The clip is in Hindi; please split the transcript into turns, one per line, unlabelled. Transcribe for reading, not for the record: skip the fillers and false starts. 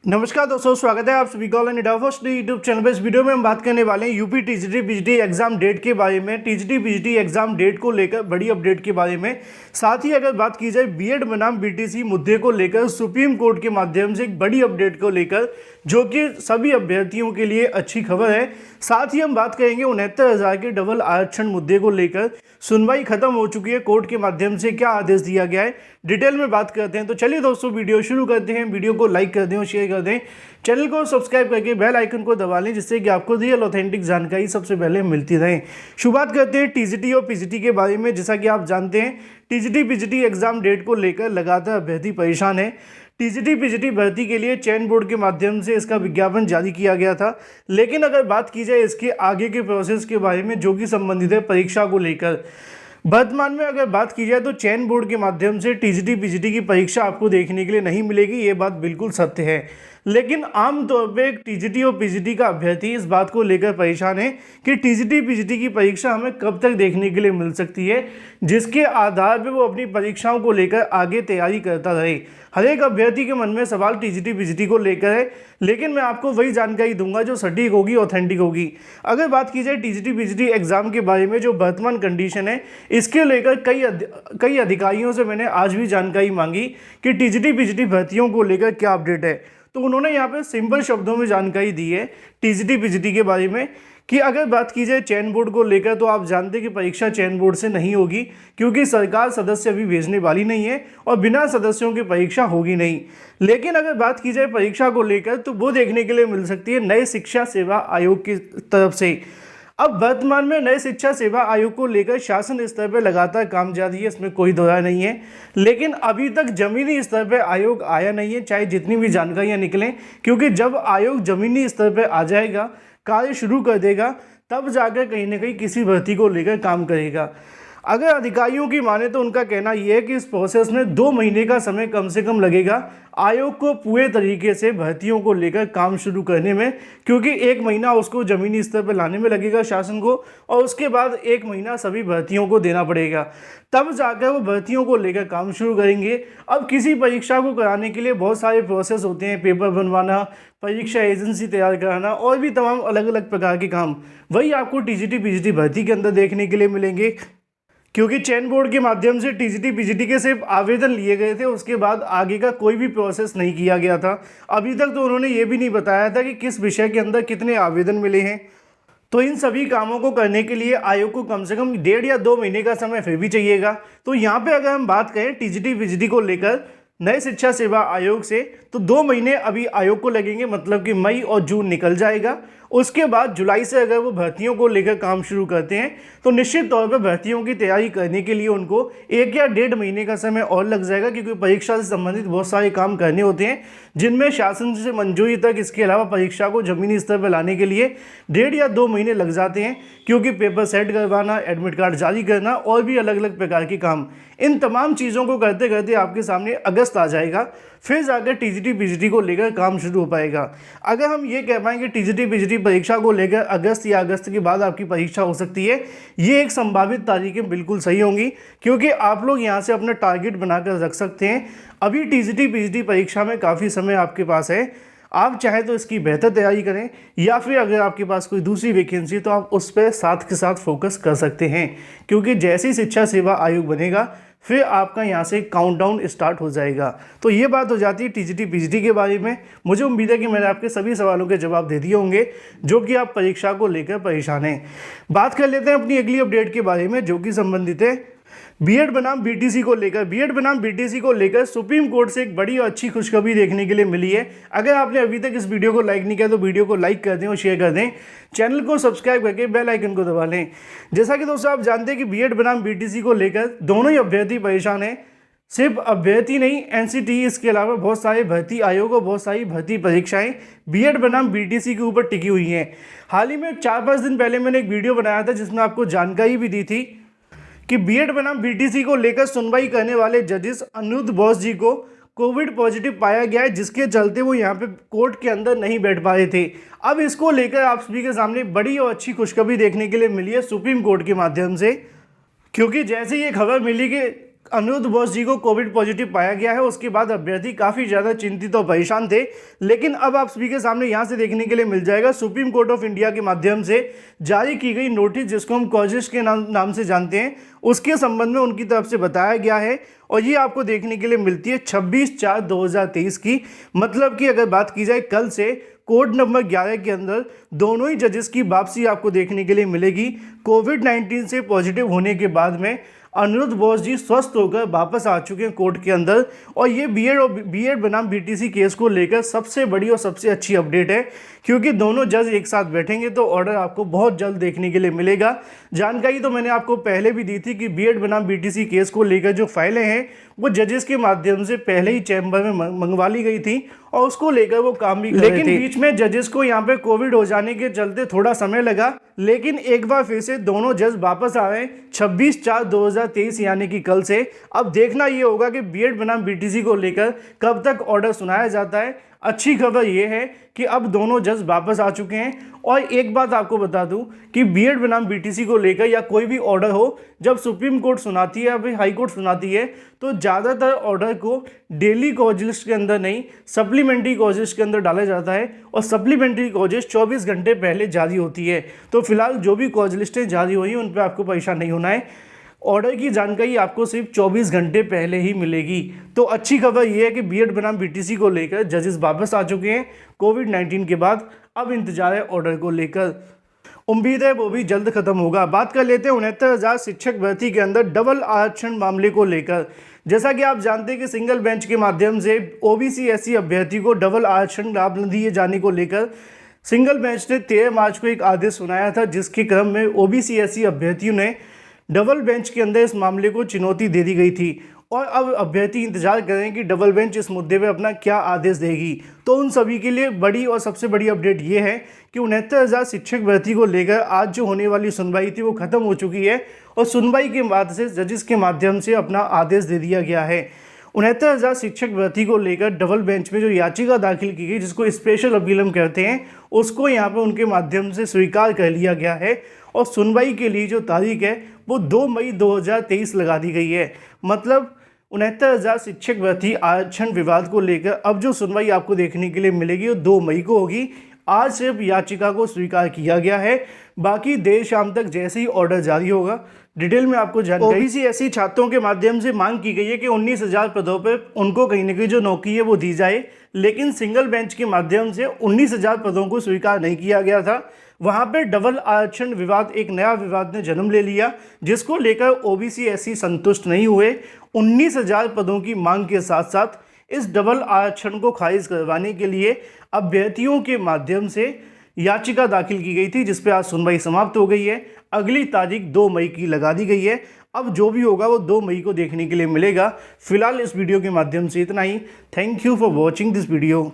नमस्कार दोस्तों, स्वागत है आप सभी का ऑनलाइन फर्स्ट यूट्यूब चैनल पर। इस वीडियो में हम बात करने वाले हैं UP TGT PGT exam date के बारे में। टीजीटी पीजीटी एग्जाम डेट को लेकर बड़ी अपडेट के बारे में। साथ ही अगर बात की जाए बीएड बनाम बीटीसी मुद्दे को लेकर सुप्रीम कोर्ट के माध्यम से एक बड़ी अपडेट को लेकर, जो कि सभी अभ्यर्थियों के लिए अच्छी खबर है। साथ ही हम बात करेंगे 69,000 के डबल आरक्षण मुद्दे को लेकर। सुनवाई खत्म हो चुकी है, कोर्ट के माध्यम से क्या आदेश दिया गया है, डिटेल में बात करते हैं। तो चलिए दोस्तों, वीडियो शुरू करते हैं। वीडियो को लाइक कर दें और शेयर कर दें, चैनल को सब्सक्राइब करके बेल आइकन को दबा लें, जिससे कि आपको रियल ऑथेंटिक जानकारी सबसे पहले मिलती रहे। शुरुआत करते हैं टीजीटी और पीजीटी के बारे में। जैसा कि आप जानते हैं, टीजीटी पीजीटी एग्जाम डेट को लेकर लगातार अभ्यर्थी परेशान है। टीजीटी पीजीटी भर्ती के लिए चयन बोर्ड के माध्यम से इसका विज्ञापन जारी किया गया था, लेकिन अगर बात की जाए इसके आगे के प्रोसेस के बारे में, जो कि संबंधित है परीक्षा को लेकर, वर्तमान में अगर बात की जाए तो चयन बोर्ड के माध्यम से टीजीटी पीजीटी की परीक्षा आपको देखने के लिए नहीं मिलेगी। ये बात बिल्कुल सत्य है, लेकिन आमतौर पे टीजीटी और पीजीटी का अभ्यर्थी इस बात को लेकर परेशान है कि टीजीटी पीजीटी की परीक्षा हमें कब तक देखने के लिए मिल सकती है, जिसके आधार पर वो अपनी परीक्षाओं को लेकर आगे तैयारी करता रहे। हर एक अभ्यर्थी के मन में सवाल टीजीटी पीजीटी को लेकर है, लेकिन मैं आपको वही जानकारी दूंगा जो सटीक होगी, ऑथेंटिक होगी। अगर बात की जाए टीजीटी पीजीटी एग्जाम के बारे में, जो वर्तमान कंडीशन है, इसके लेकर कई अधिकारियों से मैंने आज भी जानकारी मांगी कि टीजीटी पीजीटी भर्तियों को लेकर क्या अपडेट है। तो उन्होंने यहाँ पे सिंपल शब्दों में जानकारी दी है टीजीटी पीजीटी के बारे में कि अगर बात की जाए चयन बोर्ड को लेकर, तो आप जानते हैं कि परीक्षा चयन बोर्ड से नहीं होगी, क्योंकि सरकार सदस्य अभी भेजने वाली नहीं है और बिना सदस्यों की परीक्षा होगी नहीं। लेकिन अगर बात की जाए परीक्षा को लेकर, तो वो देखने के लिए मिल सकती है नए शिक्षा सेवा आयोग की तरफ से। अब वर्तमान में नए शिक्षा सेवा आयोग को लेकर शासन स्तर पर लगातार काम जारी है, इसमें कोई दो राय नहीं है, लेकिन अभी तक जमीनी स्तर पर आयोग आया नहीं है, चाहे जितनी भी जानकारियां निकलें, क्योंकि जब आयोग जमीनी स्तर पर आ जाएगा, कार्य शुरू कर देगा, तब जाकर कहीं ना कहीं किसी भर्ती को लेकर काम करेगा। अगर अधिकारियों की माने तो उनका कहना यह है कि इस प्रोसेस में 2 महीने का समय कम से कम लगेगा आयोग को पूरे तरीके से भर्तियों को लेकर काम शुरू करने में, क्योंकि 1 महीना उसको ज़मीनी स्तर पर लाने में लगेगा शासन को, और उसके बाद 1 महीना सभी भर्तियों को देना पड़ेगा, तब जाकर वो भर्तियों को लेकर काम शुरू करेंगे। अब किसी परीक्षा को कराने के लिए बहुत सारे प्रोसेस होते हैं, पेपर बनवाना, परीक्षा एजेंसी तैयार कराना और भी तमाम अलग अलग प्रकार के काम, वही आपको टीजीटी पीजीटी भर्ती के अंदर देखने के लिए मिलेंगे। क्योंकि चयन बोर्ड के माध्यम से टीजीटी पीजीटी के सिर्फ आवेदन लिए गए थे, उसके बाद आगे का कोई भी प्रोसेस नहीं किया गया था। अभी तक तो उन्होंने ये भी नहीं बताया था कि किस विषय के अंदर कितने आवेदन मिले हैं। तो इन सभी कामों को करने के लिए आयोग को कम से कम 1.5 या 2 महीने का समय फिर भी चाहिएगा। तो यहाँ पे अगर हम बात करें टीजीटी पीजीटी को लेकर नए शिक्षा सेवा आयोग से, तो 2 महीने अभी आयोग को लगेंगे, मतलब कि मई और जून निकल जाएगा। उसके बाद जुलाई से अगर वो भर्तियों को लेकर काम शुरू करते हैं, तो निश्चित तौर पर भर्तियों की तैयारी करने के लिए उनको 1 या 1.5 महीने का समय और लग जाएगा, क्योंकि परीक्षा से संबंधित बहुत सारे काम करने होते हैं, जिनमें शासन से मंजूरी तक, इसके अलावा परीक्षा को जमीनी स्तर पर लाने के लिए 1.5 या 2 महीने लग जाते हैं, क्योंकि पेपर सेट करवाना, एडमिट कार्ड जारी करना और भी अलग अलग प्रकार के काम, इन तमाम चीज़ों को करते करते आपके सामने अगस्त आ जाएगा, फिर जाकर टीजीटी पीजीटी को लेकर काम शुरू हो पाएगा। अगर हम ये कह पाएंगे टीजीटी पीजीटी परीक्षा को लेकर अगस्त या अगस्त के बाद आपकी परीक्षा हो सकती है, ये एक संभावित तारीखें बिल्कुल सही होंगी, क्योंकि आप लोग यहाँ से अपना टारगेट बनाकर रख सकते हैं। अभी टीजीटी पीजीटी परीक्षा में काफ़ी समय आपके पास है, आप चाहे तो इसकी बेहतर तैयारी करें, या फिर अगर आपके पास कोई दूसरी वैकेंसी तो आप उस पर साथ के साथ फोकस कर सकते हैं, क्योंकि जैसे ही शिक्षा सेवा आयोग बनेगा, फिर आपका यहाँ से काउंटडाउन स्टार्ट हो जाएगा। तो ये बात हो जाती है टीजीटी पीजीटी के बारे में। मुझे उम्मीद है कि मैंने आपके सभी सवालों के जवाब दे दिए होंगे, जो कि आप परीक्षा को लेकर परेशान हैं। बात कर लेते हैं अपनी अगली अपडेट के बारे में, जो कि संबंधित है बीएड बनाम बीटीसी को लेकर। बीएड बनाम बीटीसी को लेकर सुप्रीम कोर्ट से एक बड़ी और अच्छी खुशखबरी देखने के लिए मिली है। अगर आपने अभी तक इस वीडियो को लाइक नहीं किया तो वीडियो को लाइक कर दें और शेयर कर दें, चैनल को सब्सक्राइब करके बेल आइकन को दबा लें। जैसा कि दोस्तों आप जानते हैं कि बीएड बनाम बीटीसी को लेकर दोनों ही अभ्यर्थी परेशान हैं। सिर्फ अभ्यर्थी नहीं, एनसीटीई, इसके अलावा बहुत सारे भर्ती आयोग और बहुत सारी भर्ती परीक्षाएं बीएड बनाम बीटीसी के ऊपर टिकी हुई हैं। हाल ही में 4-5 दिन पहले मैंने एक वीडियो बनाया था, जिसमें आपको जानकारी भी दी थी कि बीएड बनाम बीटीसी को लेकर सुनवाई करने वाले जजेस अनिरुद्ध बोस जी को कोविड पॉजिटिव पाया गया है, जिसके चलते वो यहाँ पे कोर्ट के अंदर नहीं बैठ पा रहे थे। अब इसको लेकर आप सभी के सामने बड़ी और अच्छी खुशखबरी देखने के लिए मिली है सुप्रीम कोर्ट के माध्यम से, क्योंकि जैसे ये खबर मिली कि अनिरुद्ध बोस जी को कोविड पॉजिटिव पाया गया है। उसके बाद अभ्यर्थी काफ़ी ज़्यादा चिंतित और परेशान थे, लेकिन अब आप सभी के सामने यहाँ से देखने के लिए मिल जाएगा सुप्रीम कोर्ट ऑफ इंडिया के माध्यम से जारी की गई नोटिस, जिसको हम कॉजेस के नाम से जानते हैं, उसके संबंध में उनकी तरफ से बताया गया है। और ये आपको देखने के लिए मिलती है 26/4/2023 की। मतलब कि अगर बात की जाए कल से कोड नंबर 11 के अंदर दोनों ही जजेस की वापसी आपको देखने के लिए मिलेगी। कोविड-19 से पॉजिटिव होने के बाद में अनिरुद्ध बोस जी स्वस्थ होकर वापस आ चुके हैं कोर्ट के अंदर। और ये बीएड बनाम बीटीसी केस को लेकर सबसे बड़ी और सबसे अच्छी अपडेट है, क्योंकि दोनों जज एक साथ बैठेंगे तो ऑर्डर आपको बहुत जल्द देखने के लिए मिलेगा। जानकारी तो मैंने आपको पहले भी दी थी कि बीएड बनाम बीटीसी केस को लेकर जो फाइलें हैं वो जजेस के माध्यम से पहले ही चैम्बर में मंगवा ली गई थी और उसको लेकर वो काम भी कर रहे थे। लेकिन बीच में जजेस को यहाँ पे कोविड हो जाने के चलते थोड़ा समय लगा, लेकिन एक बार फिर से दोनों जज वापस आ रहे हैं 26/4/2023 यानी कि कल से। अब देखना ये होगा कि बीएड बनाम बीटीसी को लेकर कब तक ऑर्डर सुनाया जाता है। अच्छी खबर ये है कि अब दोनों जज वापस आ चुके हैं। और एक बात आपको बता दूं कि बीएड बनाम बीटीसी को लेकर या कोई भी ऑर्डर हो, जब सुप्रीम कोर्ट सुनाती है या फिर हाई कोर्ट सुनाती है तो ज़्यादातर ऑर्डर को डेली कॉज लिस्ट के अंदर नहीं, सप्लीमेंट्री कॉज लिस्ट के अंदर डाला जाता है। और सप्लीमेंट्री कॉज लिस्ट 24 घंटे पहले जारी होती है। तो फिलहाल जो भी कॉज लिस्टें जारी हुई हैं उन पर आपको परेशान नहीं होना है। ऑर्डर की जानकारी आपको सिर्फ 24 घंटे पहले ही मिलेगी। तो अच्छी खबर यह है कि बीएड बनाम बीटीसी को लेकर जजेस वापस आ चुके हैं कोविड-19 के बाद। अब इंतजार है ऑर्डर को लेकर, उम्मीद है वो भी जल्द खत्म होगा। बात कर लेते हैं 69,000 शिक्षक भर्ती के अंदर डबल आरक्षण मामले को लेकर। जैसा कि आप जानते हैं कि सिंगल बेंच के माध्यम से ओबीसी एससी अभ्यर्थी को डबल आरक्षण लाभ दिए जाने को लेकर सिंगल बेंच ने 13 मार्च को एक आदेश सुनाया था, जिसके क्रम में ओबीसी एससी अभ्यर्थियों ने डबल बेंच के अंदर इस मामले को चुनौती दे दी गई थी। और अब अभ्यर्थी इंतजार कर रहे हैं कि डबल बेंच इस मुद्दे पे अपना क्या आदेश देगी। तो उन सभी के लिए बड़ी और सबसे बड़ी अपडेट ये है कि 69,000 शिक्षक भर्ती को लेकर आज जो होने वाली सुनवाई थी वो खत्म हो चुकी है और सुनवाई के बाद से जजेस के माध्यम से अपना आदेश दे दिया गया है। 69,000 शिक्षक भर्ती को लेकर डबल बेंच में जो याचिका दाखिल की गई, जिसको स्पेशल अपील हम कहते हैं, उसको यहाँ पर उनके माध्यम से स्वीकार कर लिया गया है। और सुनवाई के लिए जो तारीख है वो 2 मई 2023 लगा दी गई है। मतलब 69,000 शिक्षक भर्ती आरक्षण विवाद को लेकर अब जो सुनवाई आपको देखने के लिए मिलेगी वो 2 मई को होगी। आज सिर्फ याचिका को स्वीकार किया गया है, बाकी देर शाम तक जैसे ही ऑर्डर जारी होगा डिटेल में आपको जानकारी। ओबीसी एससी छात्रों के माध्यम से मांग की गई है कि 19,000 पदों पर उनको कहीं ना कहीं जो नौकरी है वो दी जाए, लेकिन सिंगल बेंच के माध्यम से 19,000 पदों को स्वीकार नहीं किया गया था। वहाँ पर डबल आरक्षण विवाद, एक नया विवाद ने जन्म ले लिया, जिसको लेकर ओबीसी एससी संतुष्ट नहीं हुए। 19,000 पदों की मांग के साथ साथ इस डबल आरक्षण को खारिज करवाने के लिए अभ्यर्थियों के माध्यम से याचिका दाखिल की गई थी, जिस पर आज सुनवाई समाप्त हो गई है। अगली तारीख 2 मई की लगा दी गई है। अब जो भी होगा वो 2 मई को देखने के लिए मिलेगा। फिलहाल इस वीडियो के माध्यम से इतना ही। Thank you for watching this video.